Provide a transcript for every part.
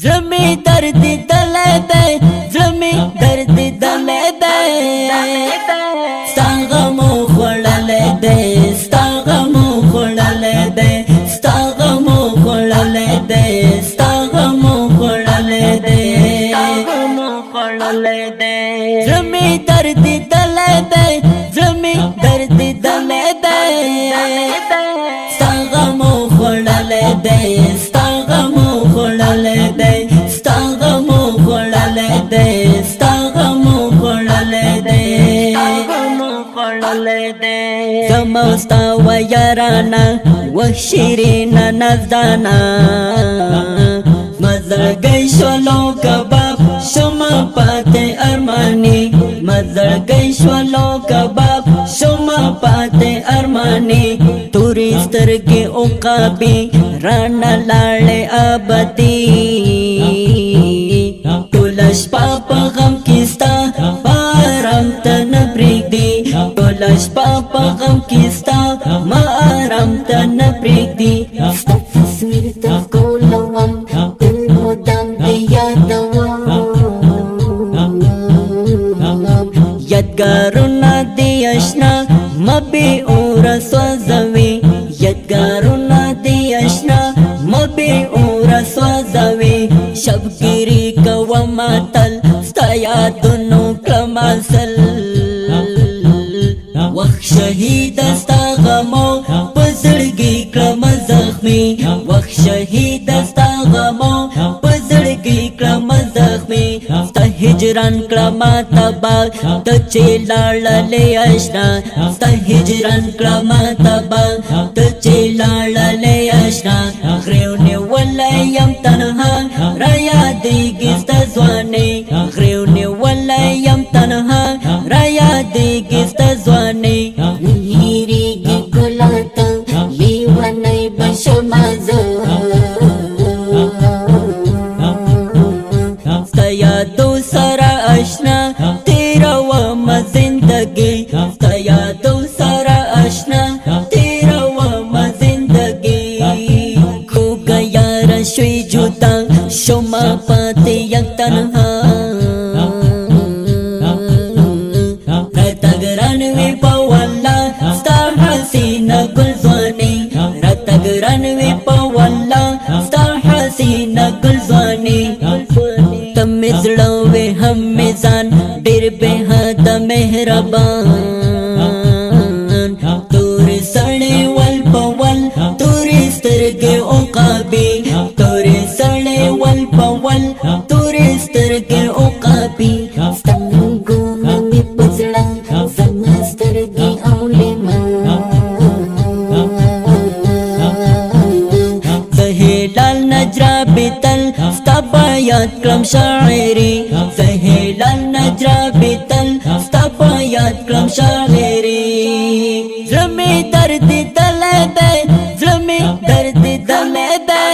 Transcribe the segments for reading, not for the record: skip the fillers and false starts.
زلمی درد دلے دے زلمی درد دلے دے ستا غمو خوڑلے دے ستا غمو خوڑلے دے ستا غمو خوڑلے دے ستا غمو خوڑلے دے غمو خوڑلے دے زلمی درد دلے دے زلمی درد دلے دے ستا غمو خوڑلے دے ستا غمو خوڑلے دے ستا غمو خوڑلے دے ستا غمو خوڑلے دے غمو خوڑلے دے زموستا و یارانا و شیرینا نزدانا مزرگی شولو کباب شما پاتے ارمانی مزرگی شولو کباب شما پاتے ارمانی توری سترگی عقابی رانا لاڑے آبادی ټولش پاپا غم کیستا بارم تن پریږدي ټولش پاپا غم کیستا مارم تن پریږدي ستا تصویر ته ښکلوم دل مدام دې یادوم یادګارونه دې اشنا مبې اور سوځوي یادګارونه دې اشنا مبې اور سوځوي شبګيري کوم تل ستا یادونو کړم اصل وخت شهید ستا غمو پزړګي کړم زخمي وخت شهید ستا غمو پزړګي کړم زخمي ستا هجران کړم تبا ته چې لاړلې آشنا ستا هجران کړم تبا ته چې لاړلې آشنا غریونه ولایم تنها را یادېږي ستا ځواني غریونه ولایم تنها را یادېږي ستا ځواني هېرېږي ګله ته لیونی به شمه زه ستا یادو سره اشنا تېروم زندګي ستا یادو سره اشنا تېروم زندګي کوږه یاره شوی جدا شما پاتې یم تنها راته ګران وي په والله ستا حسینه ګلځواني راته ګران وي په والله ستا حسینه ګلځواني ته مې زړه وې هم مې ځان ډېر بې حده مهربان تورې سړې ول په ول تورې سترګې عقابې تورې سړې ول په ول تورې سترګې عقابې ستا رنګونه مې په زړه زما سترګې اولېمه زه هلال نجرابې تل ستا باید کړم شاعري زه هلال نجرابې تل ستا باید کړم شاعري زړه مې درد دلی دی زړه مې درد دلی دی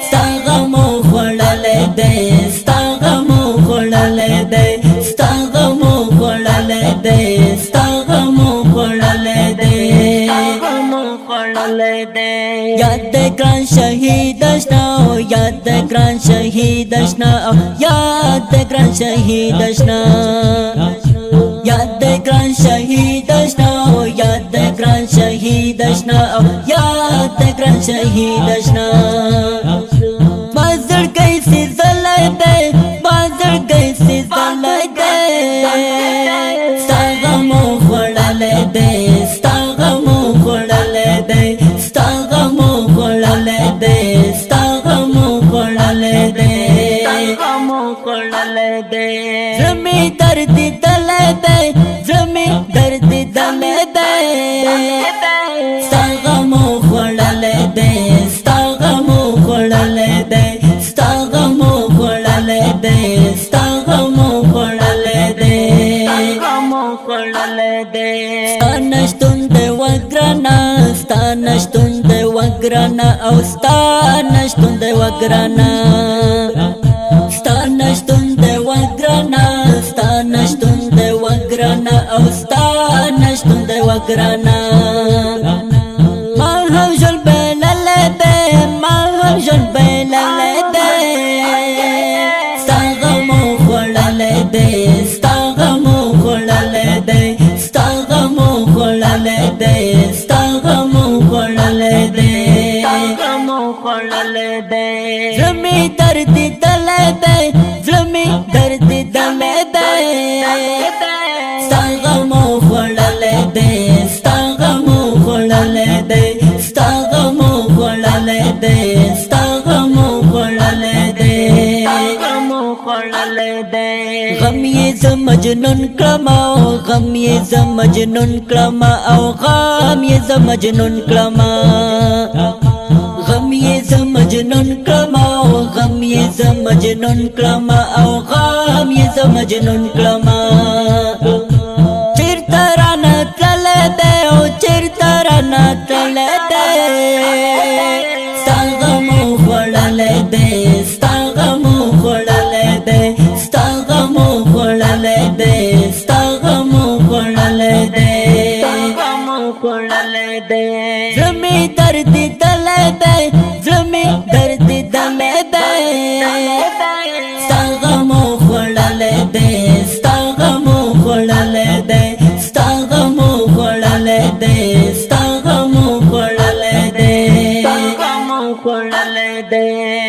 ستا غمو خوړلی دی ستا غمو خوړلی دی ستا غمو خوړلی دی ستا غمو خوړلی دی غمو خوړلی دی یاد د ګران شهید اشنا او یاد د ګران شهید اشنا او یاد د ګران شهید اشنا یاد د ګران شهید اشنا او یاد د ګران شهید اشنا او یاد د ګران شهید اشنا بازر گئی سی زلای دے بازر گئی سی زلای دے ستا غمو خوڑلے دے ستا غمو خوڑلے دے ستا غمو خوڑلے دے ستا غمو خوڑلے دے غمو خوڑلے دے زمی درد دلے دے زمی درد دلے دے ستا غمو خوڑلے دے ستا غمو خوڑلے دے ستا غمو خوڑلے دے ستا غمو خوڑلے دے غمو خوڑلے دے ستا نشتون دے وگرانا ستا نشتون دے وگرانا او ستا نشتون دے وگرانا ستا نشتون دے وگرانا ستا نشتون دے وگرانا او ستا نشتون دے وگرانا ما هم جل بلل دے ما هم جل بلل دے زلمی درد دل دے زلمی درد دل دے ستا غمو خوڑل دے ستا غمو خوڑل دے ستا غمو خوڑل دے ستا غمو خوڑل دے غمو خوڑل دے غم یہ ز مجنون کلما غم یہ ز مجنون کلما او غم یہ ز مجنون کلما غم یہ ز مجنون کلما غم یہ ز مجنون کلما او غم یہ ز مجنون کلما چرترانا تل دے او چرترانا تل دے ستا غمو خوڑل دے ستا غمو خوڑل دے ستا غمو خوڑل دے ستا غمو خوڑل دے غمو خوڑل دے زلمی درد دل دے زلمی درد دل دے ستا غمو خوڑل دے ستا غمو خوڑل دے ستا غمو خوڑل دے ستا غمو خوڑل دے غمو خوڑل دے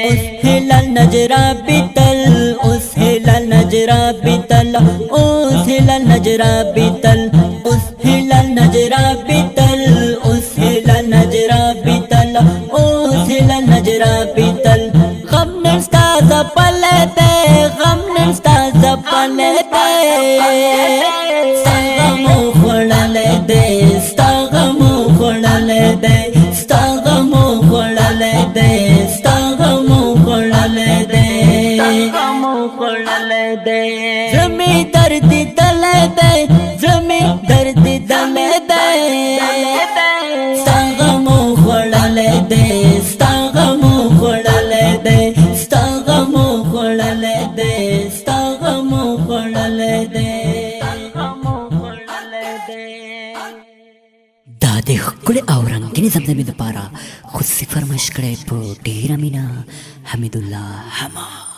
اس ہلال نجرا بیتل اس ہلال نجرا بیتل اس ہلال نجرا بیتل اس ہلال نجرا بیتل اس ہلال نجرا بیتل اس ہلال نجرا بیتل غم نستا زپل دے غم نستا زپل دے ستا غمو خوڑل دے ستا غمو خوڑل دے ستا غمو خوڑل دے ستا غمو خوڑل دے غمو خوڑل دے زلمی درد دل دے زلمی درد دل دے ستا غمو خوڑل دے ستا غمو خوڑل دے ستا غمو خوڑل دے ستا غمو خوڑل دے غمو خوڑل دے دا د ښکلې او رنګینې زمزمې دپاره خصوصي فرمایش کړی په ډېره مینه حمید الله حما.